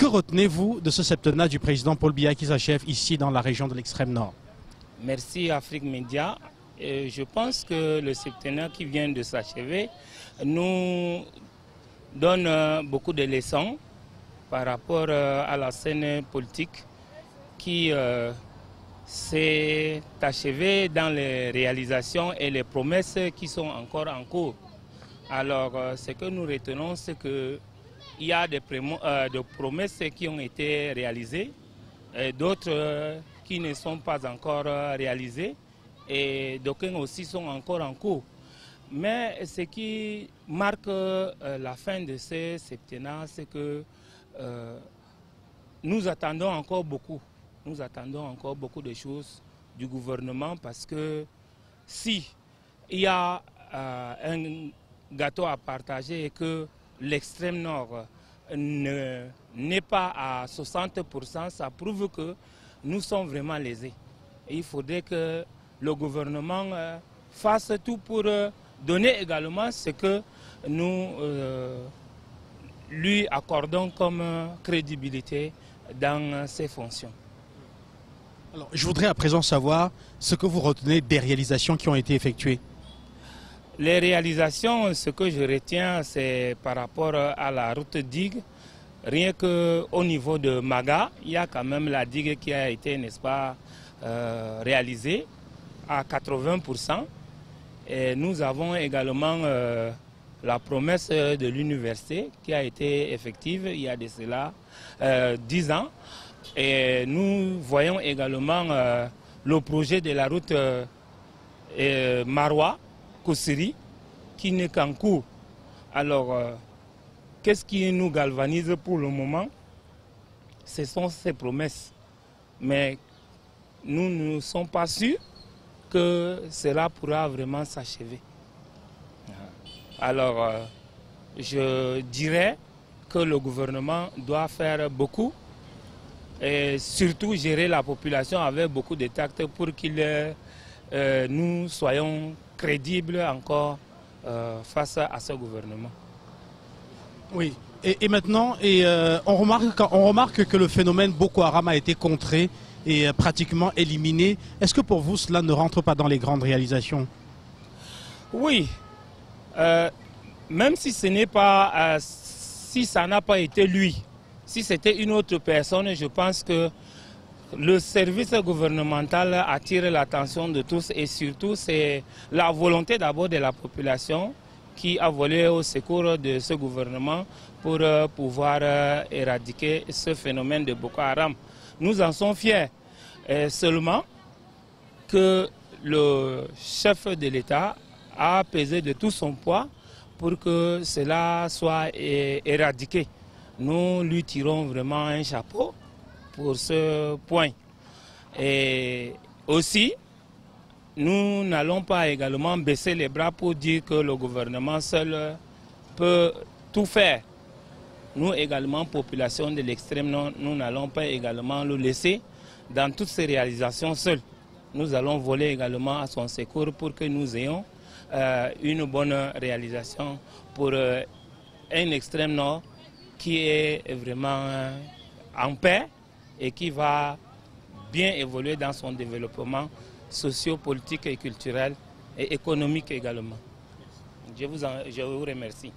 Que retenez-vous de ce septennat du président Paul Biya qui s'achève ici dans la région de l'extrême nord? Merci Afrique Média. Je pense que le septennat qui vient de s'achever nous donne beaucoup de leçons par rapport à la scène politique qui s'est achevée dans les réalisations et les promesses qui sont encore en cours. Alors, ce que nous retenons, c'est qu'il y a des promesses qui ont été réalisées et d'autres qui ne sont pas encore réalisées et d'aucuns aussi sont encore en cours. Mais ce qui marque la fin de ce septennat, c'est que nous attendons encore beaucoup. Nous attendons encore beaucoup de choses du gouvernement parce que si il y a un gâteau à partager et que l'extrême nord n'est pas à 60%, ça prouve que nous sommes vraiment lésés. Et il faudrait que le gouvernement fasse tout pour donner également ce que nous lui accordons comme crédibilité dans ses fonctions. Alors, je voudrais à présent savoir ce que vous retenez des réalisations qui ont été effectuées. Les réalisations, ce que je retiens, c'est par rapport à la route digue. Rien qu'au niveau de Maga, il y a quand même la digue qui a été, n'est-ce pas, réalisée à 80%. Et nous avons également la promesse de l'université qui a été effective il y a de cela 10 ans. Et nous voyons également le projet de la route Maroua-Koussiri qui n'est qu'en cours. Alors, qu'est-ce qui nous galvanise pour le moment? Ce sont ces promesses. Mais nous ne sommes pas sûrs que cela pourra vraiment s'achever. Alors, je dirais que le gouvernement doit faire beaucoup et surtout gérer la population avec beaucoup de tact pour que nous soyons crédibles encore face à ce gouvernement. Oui, et maintenant, on remarque que le phénomène Boko Haram a été contré et pratiquement éliminé. Est-ce que pour vous, cela ne rentre pas dans les grandes réalisations? Oui, même si ce n'est pas, si ça n'a pas été lui, si c'était une autre personne, je pense que le service gouvernemental attire l'attention de tous et surtout c'est la volonté d'abord de la population qui a volé au secours de ce gouvernement pour pouvoir éradiquer ce phénomène de Boko Haram. Nous en sommes fiers, seulement que le chef de l'État a pesé de tout son poids pour que cela soit éradiqué. Nous lui tirons vraiment un chapeau pour ce point. Et aussi, nous n'allons pas également baisser les bras pour dire que le gouvernement seul peut tout faire. Nous également, population de l'extrême nord, nous n'allons pas également le laisser dans toutes ces réalisations seuls. Nous allons voler également à son secours pour que nous ayons une bonne réalisation pour un extrême nord qui est vraiment en paix et qui va bien évoluer dans son développement socio-politique et culturel et économique également. Je vous remercie.